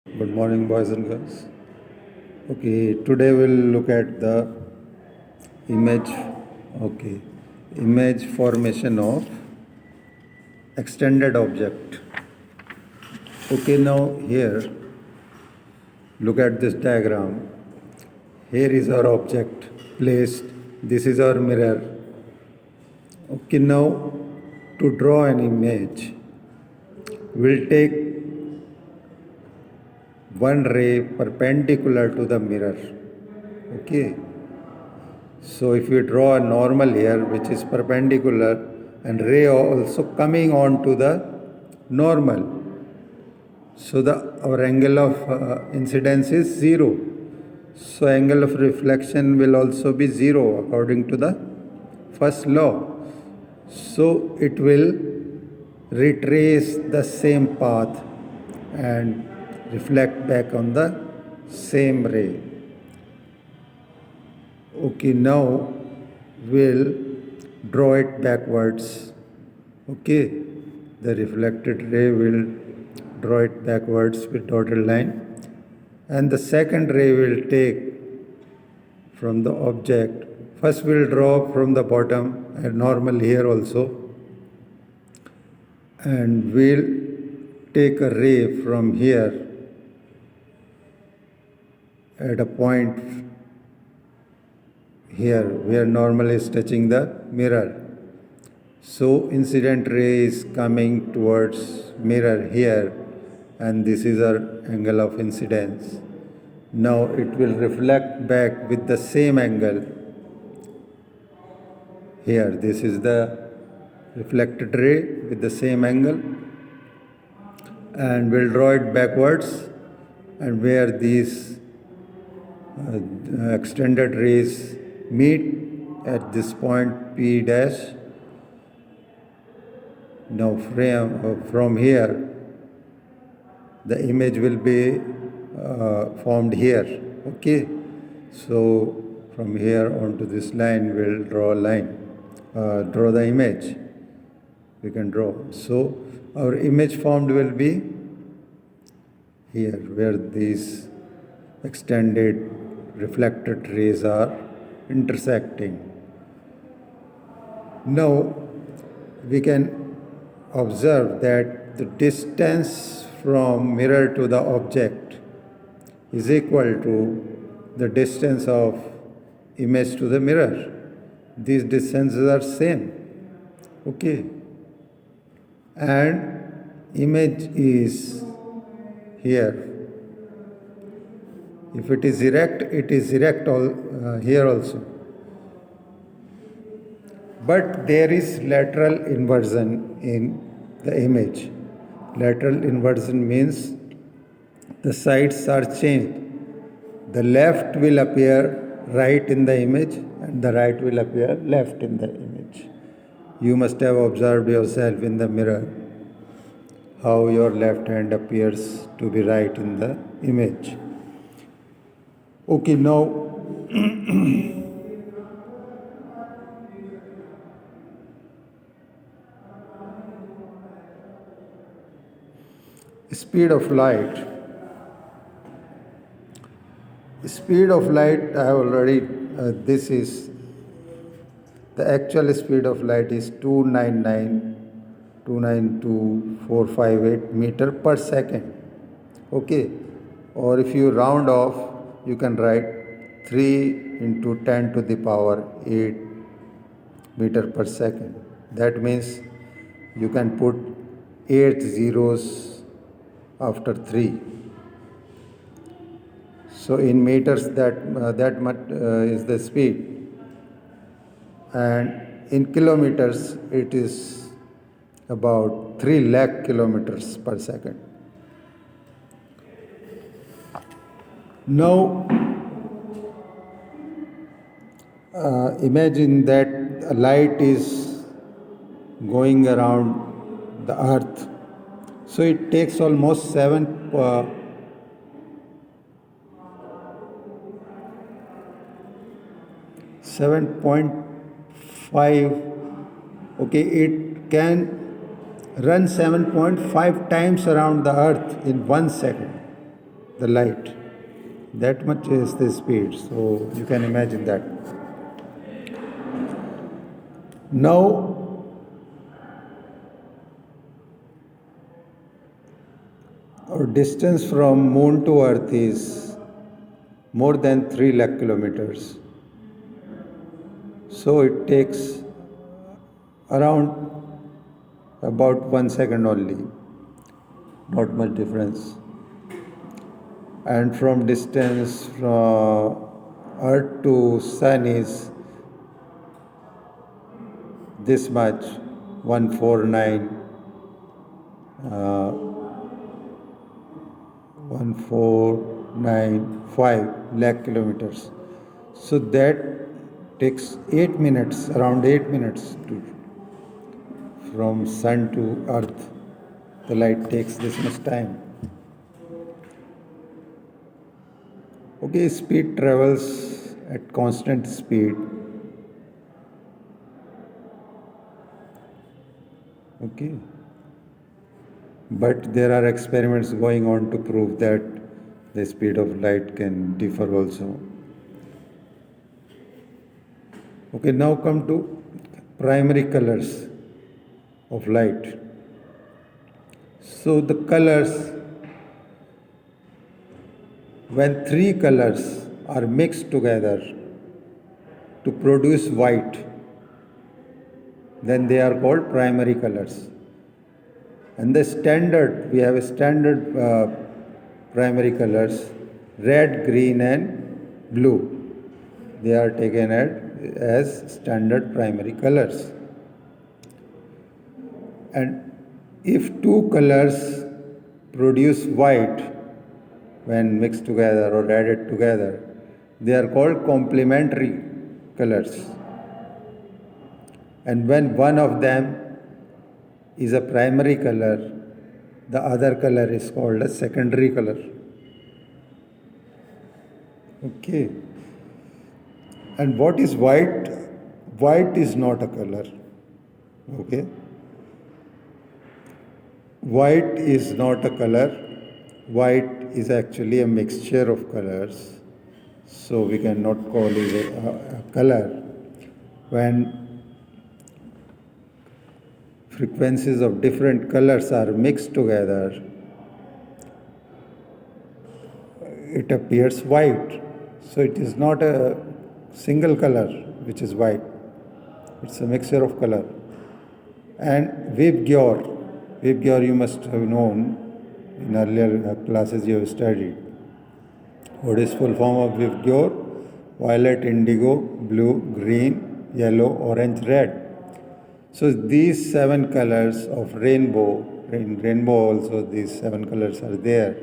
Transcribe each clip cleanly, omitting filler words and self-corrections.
Good morning, boys and girls. Okay, today we'll look at the image. Okay, image formation of extended object. Okay, now here, look at this diagram. Here is our object placed. This is our mirror. Okay, now to draw an image, we'll take one ray perpendicular to the mirror. Okay. So if we draw a normal here which is perpendicular and ray also coming on to the normal, so our angle of incidence is 0. So angle of reflection will also be 0 according to the first law. So it will retrace the same path and reflect back on the same ray. Okay, now we'll draw it backwards. Okay, the reflected ray will draw it backwards with dotted line, and the second ray will take from the object. First we'll draw from the bottom and normal here also, and we'll take a ray from here at a point here where normal is touching the mirror. So incident ray is coming towards mirror here, and this is our angle of incidence. Now it will reflect back with the same angle here. This is the reflected ray with the same angle, and we'll draw it backwards, and where these extended rays meet at this point P dash. Now from here the image will be formed here. Okay, so from here onto this line we'll draw a line, draw the image we can draw. So our image formed will be here where these extended reflected rays are intersecting. Now we can observe that the distance from mirror to the object is equal to the distance of image to the mirror. These distances are same. Okay, and image is here. If it is erect, it is erect here also. But there is lateral inversion in the image. Lateral inversion means the sides are changed. The left will appear right in the image and the right will appear left in the image. You must have observed yourself in the mirror how your left hand appears to be right in the image. Okay, now speed of light. Speed of light, I have already, this is the actual speed of light is 299,292,458 meter per second. Okay, or if you round off, you can write 3 into 10 to the power 8 meter per second. That means you can put 8 zeros after 3. So in meters that much is the speed, and in kilometers it is about 3 lakh kilometers per second. Now imagine that light is going around the earth. So it takes almost 7.5. Okay, it can run 7.5 times around the earth in 1 second. the light. That much is the speed. So you can imagine that. Now, our distance from moon to earth is more than 3 lakh kilometers. So it takes around about 1 second only, not much difference. And from distance from earth to sun is this much, 149 1495 lakh kilometers. So that takes 8 minutes, around 8 minutes to from sun to earth. The light takes this much time. Okay, speed travels at constant speed. Okay. But there are experiments going on to prove that the speed of light can differ also. Okay, now come to primary colors of light. So the colors, when three colors are mixed together to produce white, then they are called primary colors. And the standard, we have a standard primary colors, red, green and blue. They are taken as standard primary colors. And if two colors produce white when mixed together or added together, they are called complementary colors. And when one of them is a primary color, the other color is called a secondary color. Okay. And what is white? White is not a color. Okay. White is not a color. White is actually a mixture of colors. So we cannot call it a color. When frequencies of different colors are mixed together, it appears white. So it is not a single color which is white. It's a mixture of color. And Vibgyor you must have known in earlier classes you have studied. What is full form of Vibgyor? Violet, indigo, blue, green, yellow, orange, red. So these 7 colors of rainbow, in rainbow also these 7 colors are there.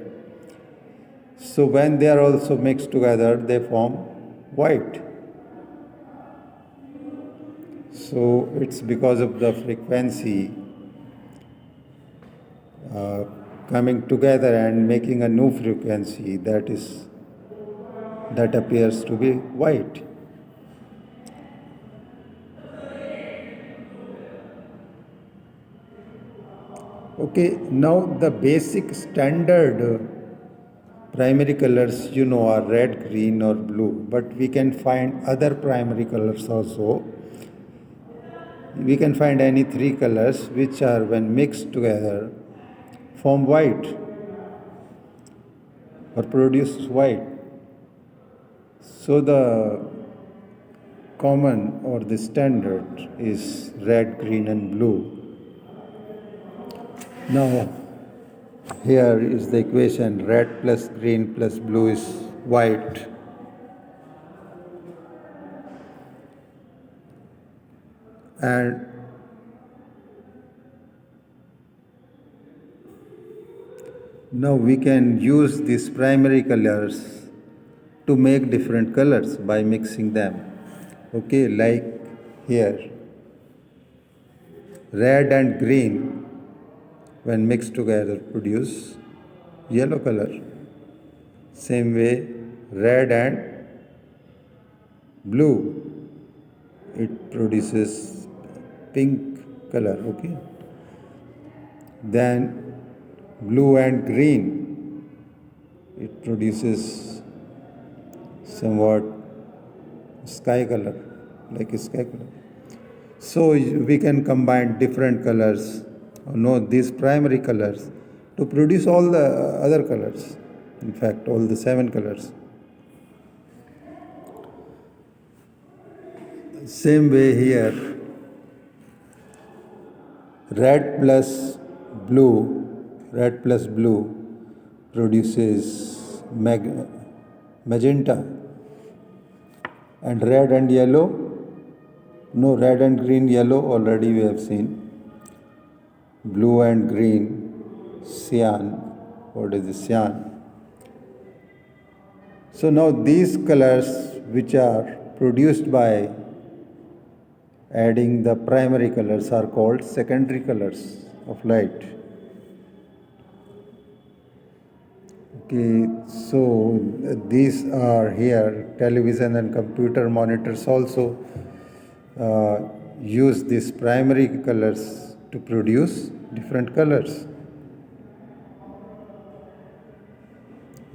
So when they are also mixed together, they form white. So it's because of the frequency coming together and making a new frequency that appears to be white. Okay, now the basic standard primary colors are red, green or blue, but we can find other primary colors also. We can find any 3 colors which are when mixed together form white or produce white. So the common or the standard is red, green and blue. Now here is the equation, red plus green plus blue is white. And now we can use these primary colors to make different colors by mixing them. Okay, like here, red and green when mixed together produce yellow color. Same way, red and blue, it produces pink color. Okay. Then blue and green, it produces somewhat sky color, like a sky color. So we can combine different colors, these primary colors, to produce all the other colors. In fact, all the 7 colors. Same way here, red plus blue produces magenta, and red and yellow, no, red and green, yellow already we have seen. Blue and green, cyan. What is the cyan? So now these colors which are produced by adding the primary colors are called secondary colors of light. Okay, so these are here. Television and computer monitors also use these primary colors to produce different colors.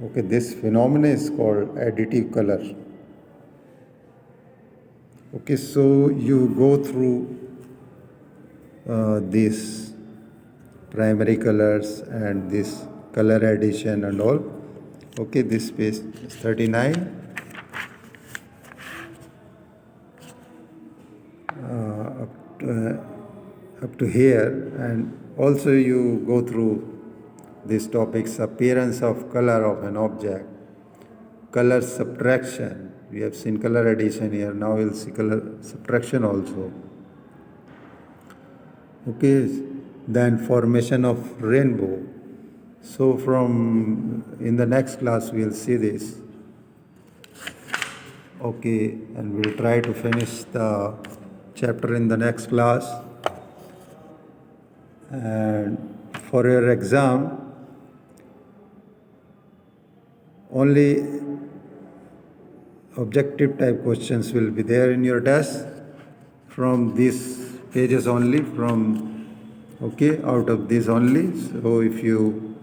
Okay, this phenomenon is called additive color. Okay, so you go through these primary colors and this color addition and all. Okay, this page is 39. Up to here, and also you go through these topics: appearance of color of an object, color subtraction. We have seen color addition here. Now we'll see color subtraction also. Okay, then formation of rainbow. So from in the next class we'll see this. Okay, and we'll try to finish the chapter in the next class. And for your exam, only objective type questions will be there in your test from these pages only, out of these only. So if you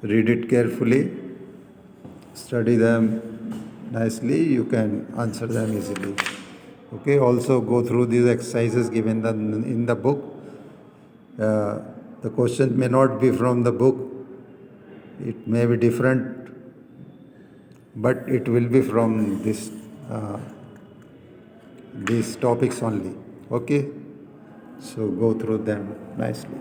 read it carefully, study them nicely, you can answer them easily. Okay, also go through these exercises given in the book. The question may not be from the book, it may be different, but it will be from these topics only. Okay, so go through them nicely.